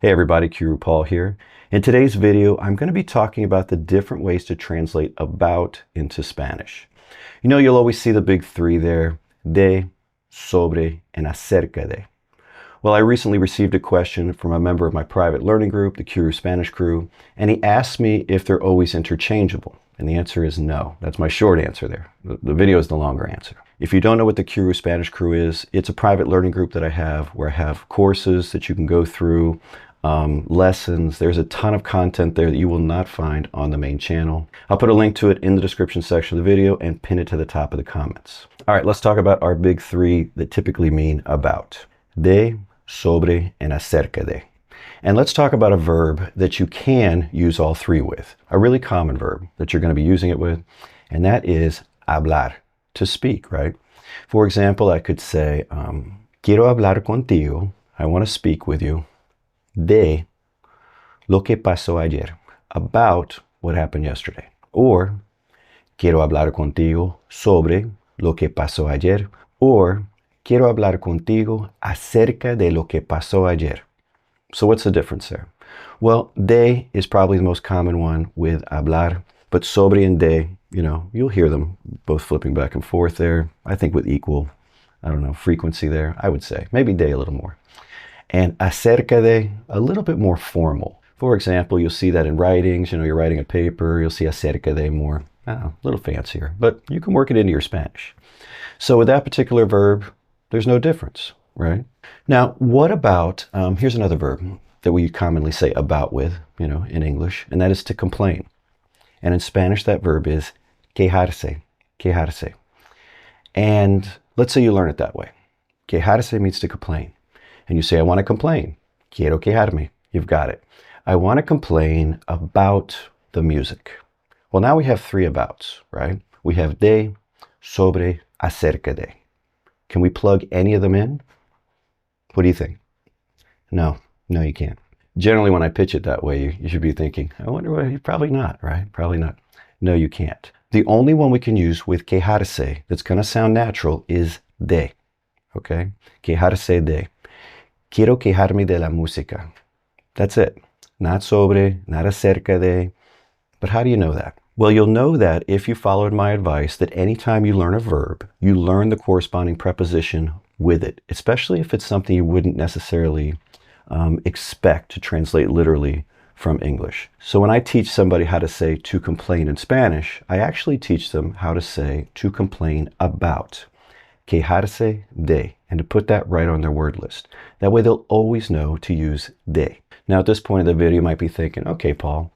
Hey everybody, Qroo Paul here. In today's video, I'm going to be talking about the different ways to translate about into Spanish. You know, you'll always see the big three there, de, sobre, and acerca de. Well, I recently received a question from a member of my private learning group, the Qroo Spanish Crew, and he asked me if they're always interchangeable. And the answer is no. That's my short answer there. The video is the longer answer. If you don't know what the Qroo Spanish Crew is, it's a private learning group that I have where I have courses that you can go through, lessons. There's a ton of content there that you will not find on the main channel. I'll put a link to it in the description section of the video and pin it to the top of the comments. All right, let's talk about our big three that typically mean about. De, sobre, and acerca de. And let's talk about a verb that you can use all three with. A really common verb that you're going to be using it with, and that is hablar, to speak, right? For example, I could say, quiero hablar contigo. I want to speak with you. De lo que pasó ayer, about what happened yesterday. Or quiero hablar contigo sobre lo que pasó ayer. Or quiero hablar contigo acerca de lo que pasó ayer. So what's the difference there? Well, de is probably the most common one with hablar, but sobre and de, you know, you'll hear them both flipping back and forth there. I think with equal, I don't know, frequency there, I would say. Maybe de a little more. And acerca de, a little bit more formal. For example, you'll see that in writings, you know, you're writing a paper, you'll see acerca de more, a little fancier, but you can work it into your Spanish. So with that particular verb, there's no difference, right? Now, what about, here's another verb that we commonly say about with, you know, in English, and that is to complain. And in Spanish, that verb is quejarse, quejarse. And let's say you learn it that way. Quejarse means to complain. And you say, I want to complain. Quiero quejarme. You've got it. I want to complain about the music. Well, now we have three abouts, right? We have de, sobre, acerca de. Can we plug any of them in? What do you think? No, you can't. Generally, when I pitch it that way, you should be thinking, I wonder why, probably not, right? Probably not. No, you can't. The only one we can use with quejarse that's going to sound natural is de, okay? Quejarse de. Quiero quejarme de la música. That's it. Not sobre, not acerca de. But how do you know that? Well, you'll know that if you followed my advice that anytime you learn a verb, you learn the corresponding preposition with it, especially if it's something you wouldn't necessarily expect to translate literally from English. So when I teach somebody how to say to complain in Spanish, I actually teach them how to say to complain about. Quejarse de, and to put that right on their word list. That way they'll always know to use de. Now at this point of the video you might be thinking, okay Paul,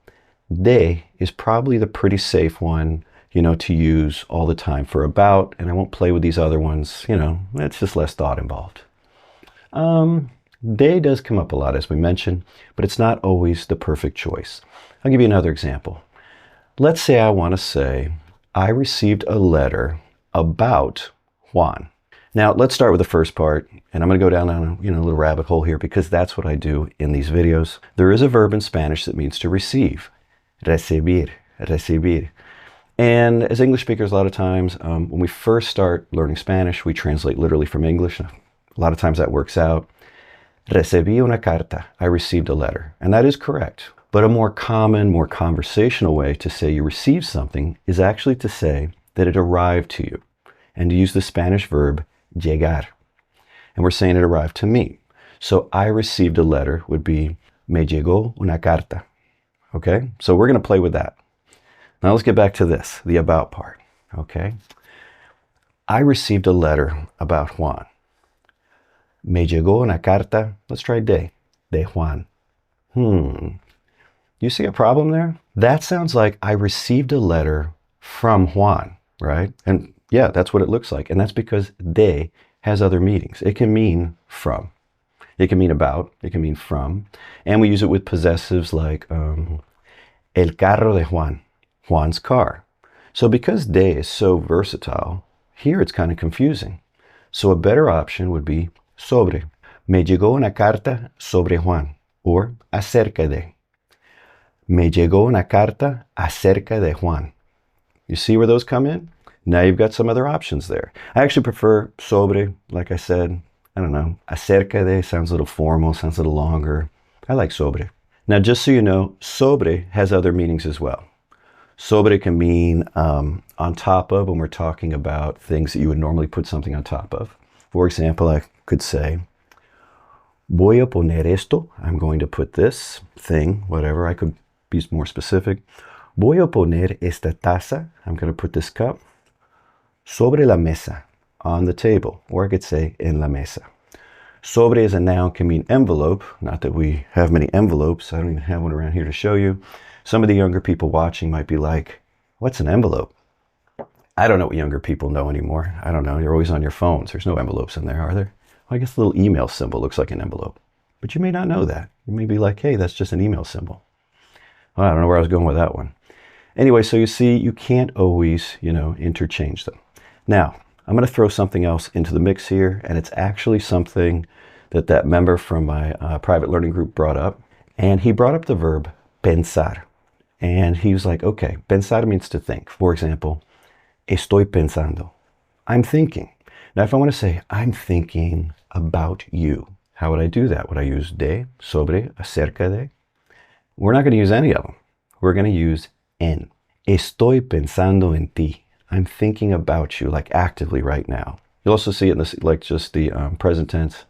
de is probably the pretty safe one, you know, to use all the time for about, and I won't play with these other ones, you know, it's just less thought involved. De does come up a lot as we mentioned, but it's not always the perfect choice. I'll give you another example. Let's say I want to say, I received a letter about Juan. Now let's start with the first part, and I'm going to go down on a little rabbit hole here because that's what I do in these videos. There is a verb in Spanish that means to receive, recibir, recibir. And as English speakers, a lot of times when we first start learning Spanish, we translate literally from English. A lot of times that works out. Recibí una carta. I received a letter, and that is correct. But a more common, more conversational way to say you received something is actually to say that it arrived to you, and to use the Spanish verb llegar. And we're saying it arrived to me. So I received a letter would be me llegó una carta. Okay? So we're going to play with that. Now let's get back to this, the about part. Okay? I received a letter about Juan. Me llegó una carta. Let's try de Juan. You see a problem there? That sounds like I received a letter from Juan, right? And yeah, that's what it looks like. And that's because de has other meanings. It can mean from. It can mean about. It can mean from. And we use it with possessives like el carro de Juan, Juan's car. So because de is so versatile, here it's kind of confusing. So a better option would be sobre. Me llegó una carta sobre Juan, or acerca de. Me llegó una carta acerca de Juan. You see where those come in? Now you've got some other options there. I actually prefer sobre, like I said. I don't know. Acerca de sounds a little formal, sounds a little longer. I like sobre. Now, just so you know, sobre has other meanings as well. Sobre can mean on top of when we're talking about things that you would normally put something on top of. For example, I could say, voy a poner esto. I'm going to put this thing, whatever. I could be more specific. Voy a poner esta taza. I'm going to put this cup sobre la mesa, on the table. Or I could say en la mesa. Sobre as a noun can mean envelope. Not that we have many envelopes. I don't even have one around here to show you. Some of the younger people watching might be like, what's an envelope? I don't know what younger people know anymore. I don't know. You're always on your phones. There's no envelopes in there, are there? Well, I guess the little email symbol looks like an envelope. But you may not know that. You may be like, hey, that's just an email symbol. Well, I don't know where I was going with that one. Anyway, so you see, you can't always, interchange them. Now, I'm going to throw something else into the mix here, and it's actually something that member from my private learning group brought up. And he brought up the verb pensar. And he was like, okay, pensar means to think. For example, estoy pensando. I'm thinking. Now, if I want to say, I'm thinking about you, how would I do that? Would I use de, sobre, acerca de? We're not going to use any of them. We're going to use en. Estoy pensando en ti. I'm thinking about you, like actively right now. You'll also see it in this, like just the present tense.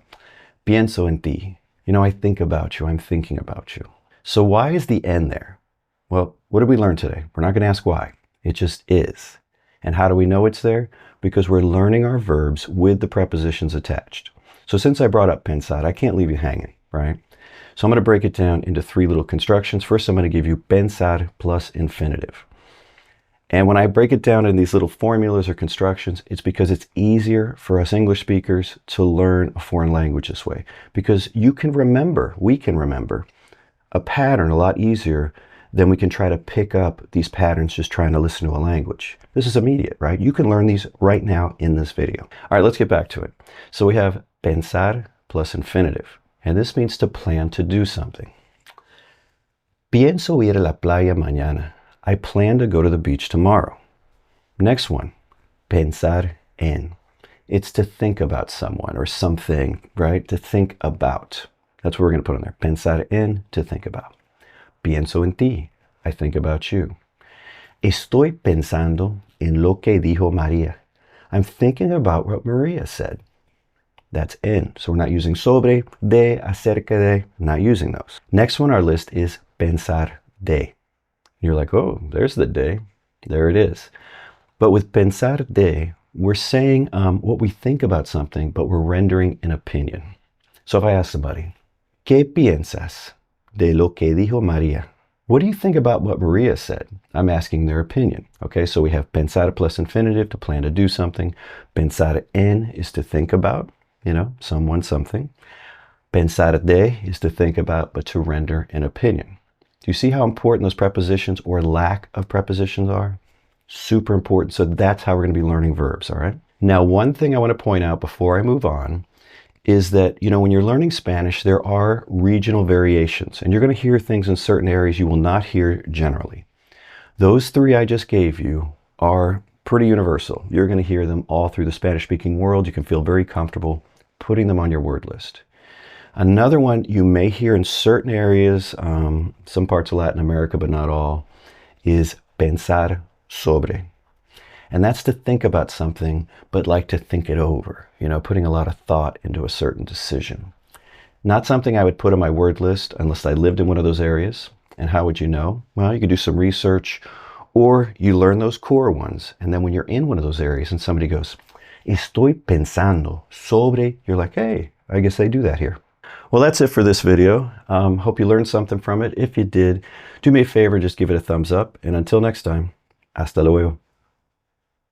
Pienso en ti. I think about you. I'm thinking about you. So why is the en there? Well, what did we learn today? We're not going to ask why. It just is. And how do we know it's there? Because we're learning our verbs with the prepositions attached. So since I brought up pensar, I can't leave you hanging, right? So I'm going to break it down into 3 little constructions. First, I'm going to give you pensar plus infinitive. And when I break it down in these little formulas or constructions, it's because it's easier for us English speakers to learn a foreign language this way. Because we can remember a pattern a lot easier than we can try to pick up these patterns just trying to listen to a language. This is immediate, right? You can learn these right now in this video. All right, let's get back to it. So we have pensar plus infinitive. And this means to plan to do something. Pienso ir a la playa mañana. I plan to go to the beach tomorrow. Next one, pensar en. It's to think about someone or something, right? To think about. That's what we're going to put on there. Pensar en, to think about. Pienso en ti. I think about you. Estoy pensando en lo que dijo María. I'm thinking about what Maria said. That's en. So we're not using sobre, de, acerca de, not using those. Next one on our list is pensar de. You're like, oh, there's the de. There it is. But with pensar de, we're saying what we think about something, but we're rendering an opinion. So if I ask somebody, ¿Qué piensas de lo que dijo María? What do you think about what Maria said? I'm asking their opinion. Okay, so we have pensar plus infinitive, to plan to do something. Pensar en is to think about, someone, something. Pensar de is to think about, but to render an opinion. Do you see how important those prepositions or lack of prepositions are? Super important. So that's how we're going to be learning verbs, all right? Now, one thing I want to point out before I move on is that, when you're learning Spanish, there are regional variations, and you're going to hear things in certain areas you will not hear generally. Those 3 I just gave you are pretty universal. You're going to hear them all through the Spanish-speaking world. You can feel very comfortable putting them on your word list. Another one you may hear in certain areas, some parts of Latin America, but not all, is pensar sobre. And that's to think about something, but like to think it over, putting a lot of thought into a certain decision. Not something I would put on my word list unless I lived in one of those areas. And how would you know? Well, you could do some research, or you learn those core ones. And then when you're in one of those areas and somebody goes, estoy pensando sobre, you're like, hey, I guess they do that here. Well, that's it for this video. Hope you learned something from it. If you did, do me a favor, just give it a thumbs up. And until next time, hasta luego.